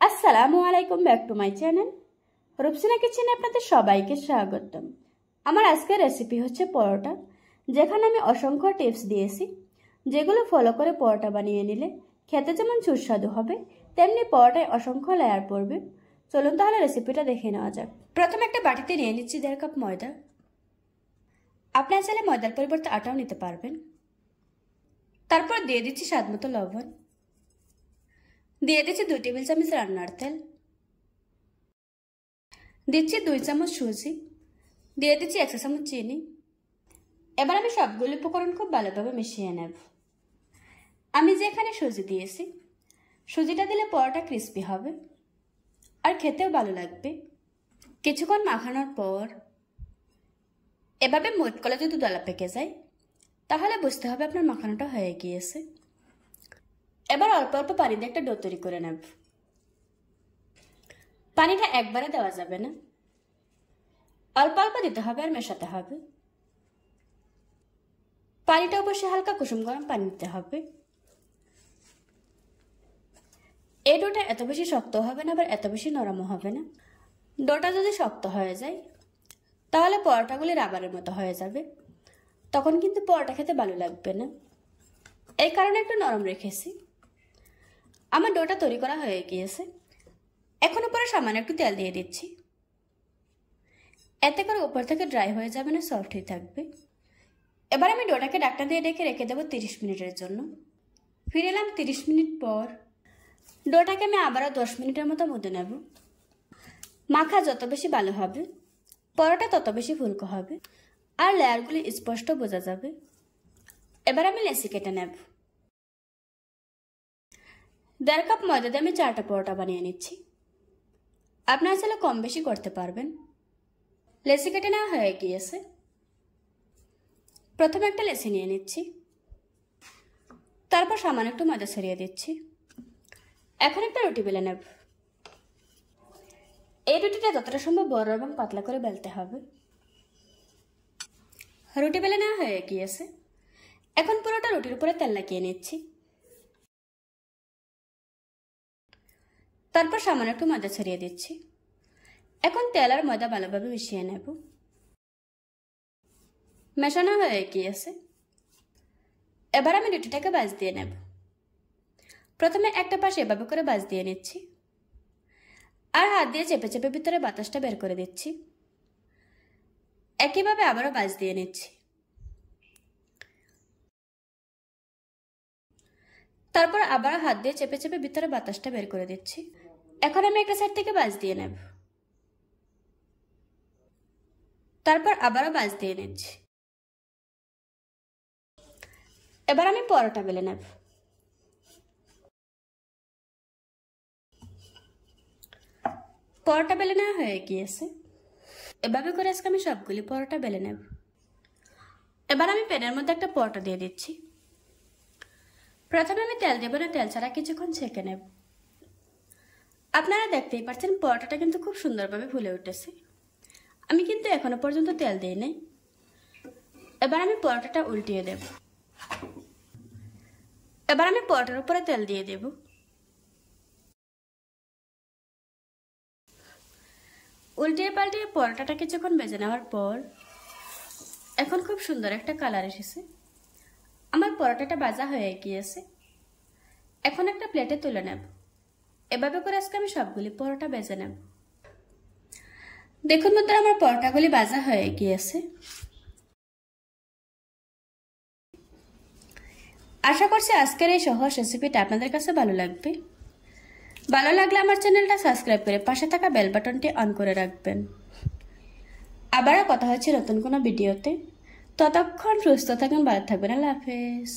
আসসালামু আলাইকুম, back to my channel Rupsina কিচেনে আপনাদের সবাইকে স্বাগতম। আমার আজকের রেসিপি হচ্ছে পরোটা, যেখানে আমি অসংখ্য টিপস দিয়েছি, যেগুলো ফলো করে পরোটা বানিয়ে নিলে খেতে যেমন সুস্বাদু হবে, তেমনি পরোটায় অসংখ্য লেয়ার পড়বে। চলুন তাহলে রেসিপিটা দেখে নেওয়া যাক। প্রথমে একটা বাটিতে নিয়ে নিচ্ছি 1.5 কাপ ময়দা। আপনার চাইলে ময়দার পরিবর্তে আটাও নিতে পারবেন। তারপর দিয়ে দিচ্ছি স্বাদ মতো লবণ, দিয়ে দিচ্ছি 2 টেবিল চামচ রান্নার তেল, দিচ্ছি 2 চামচ সুজি, দিয়ে দিচ্ছি 1 চামচ চিনি। এবার আমি সবগুলো উপকরণ খুব ভালোভাবে মিশিয়ে নেব। আমি যেখানে সুজি দিয়েছি, সুজিটা দিলে পরোটা ক্রিস্পি হবে আর খেতেও ভালো লাগবে। কিছুক্ষণ মাখানোর পর এভাবে মোট করে যদি দলা পেকে যায়, তাহলে বুঝতে হবে আপনার মাখানোটা হয়ে গিয়েছে। এবার অল্প অল্প পানি দিয়ে একটা ডো তৈরি করে নেব। পানিটা একবারে দেওয়া যাবে না, অল্প অল্প দিতে হবে আর মেশাতে হবে। পানিটা অবশ্যই হালকা কুসুম গরম পানি দিতে হবে। এই ডোটা এত বেশি শক্ত হবে না, আবার এত বেশি নরমও হবে না। ডোটা যদি শক্ত হয়ে যায়, তাহলে পরোটাগুলি রাবারের মতো হয়ে যাবে, তখন কিন্তু পরোটা খেতে ভালো লাগবে না। এই কারণে একটু নরম রেখেছি। আমার ডোটা তৈরি করা হয়ে গিয়েছে। এখন উপরে সামান্য একটু তেল দিয়ে দিচ্ছি, এতে করে উপর থেকে ড্রাই হয়ে যাবে না, সফট হয়ে থাকবে। এবার আমি ডোটাকে ঢাকনা দিয়ে রেখে দেবো 30 মিনিটের জন্য। ফিরে এলাম 30 মিনিট পর। ডোটাকে আমি আবারও 10 মিনিটের মতো মুদে নেব। মাখা যত বেশি ভালো হবে, পরোটা তত বেশি ফুলকো হবে আর লেয়ারগুলি স্পষ্ট বোঝা যাবে। এবার আমি লেচি কেটে নেব। 1.5 কাপ ময়দা দিয়ে আমি 4টা পরোটা বানিয়ে নিচ্ছি। আপনারা চাইলে কম বেশি করতে পারবেন। লেচি কেটে নেওয়া হয়ে গিয়েছে। প্রথমে একটা লেচি নিয়ে নিচ্ছি, তারপর সামান্য একটু ময়দা ছড়িয়ে দিচ্ছি। এখন একটা রুটি বেলে নেব। এই রুটিটা যতটা সম্ভব বড় এবং পাতলা করে বেলতে হবে। রুটি বেলে নেওয়া হয়ে গিয়েছে। এখন পুরোটা রুটির উপরে তেল লাগিয়ে নিচ্ছি, তারপর সামান্য একটু ময়দা ছড়িয়ে দিচ্ছি। এখন তেল আর ময়দা ভালোভাবে মিশিয়ে নেব। মেশানো হয়ে গিয়েছে। এবার আমি রুটিটাকে ভাঁজ দিয়ে নেব। প্রথমে একটা পাশে এভাবে করে ভাঁজ দিয়ে নিচ্ছি আর হাত দিয়ে চেপে চেপে ভিতরে বাতাসটা বের করে দিচ্ছি। একইভাবে আবারও ভাঁজ দিয়ে নিচ্ছি। তারপর আবার হাত দিয়ে চেপে চেপে ভিতরে বাতাসটা বের করে দিচ্ছি। এখন আমি একটা সাইড থেকে ভাঁজ দিয়ে নেব, তারপর আবারও ভাঁজ দিয়ে নিচ্ছি। এবার আমি পরোটা বেলে নেব। পরোটা বেলে নেওয়া হয়ে গিয়েছে। এভাবে করে আজকে আমি সবগুলি পরোটা বেলে নেব। এবার আমি প্যানের মধ্যে একটা পরোটা দিয়ে দিচ্ছি। প্রথমে আমি তেল দেব না, তেল ছাড়া কিছুক্ষণ ছেঁকে নেব। আপনারা দেখতেই পাচ্ছেন পরোটাটা কিন্তু খুব সুন্দরভাবে ফুলে উঠেছে। আমি কিন্তু এখনো পর্যন্ত তেল দিই নাই। এবার আমি পরোটাটা উল্টিয়ে দেব। এবার আমি পরোটার উপরে তেল দিয়ে দেব। উল্টিয়ে পাল্টিয়ে পরোটাটা কিছুক্ষণ ভেজে নেওয়ার পর এখন খুব সুন্দর একটা কালার এসেছে। আমার পরোটাটা ভাজা হয়ে গিয়েছে। এখন একটা প্লেটে তুলে নেব। এভাবে করে আজকে আমি সবগুলি পরোটা ভেজে নেব। দেখুন বন্ধুরা, আমার পরোটাগুলি ভাজা হয়ে গিয়েছে। আশা করছি আজকের এই সহজ রেসিপিটা আপনাদের কাছে ভালো লাগবে। ভালো লাগলে আমার চ্যানেলটা সাবস্ক্রাইব করে পাশে থাকা বেল বাটনটি অন করে রাখবেন। আবারও কথা হচ্ছে নতুন কোনো ভিডিওতে। ততক্ষণ সুস্থ থাকুন, ভালো থাকবেন। আল্লাহ হাফেজ।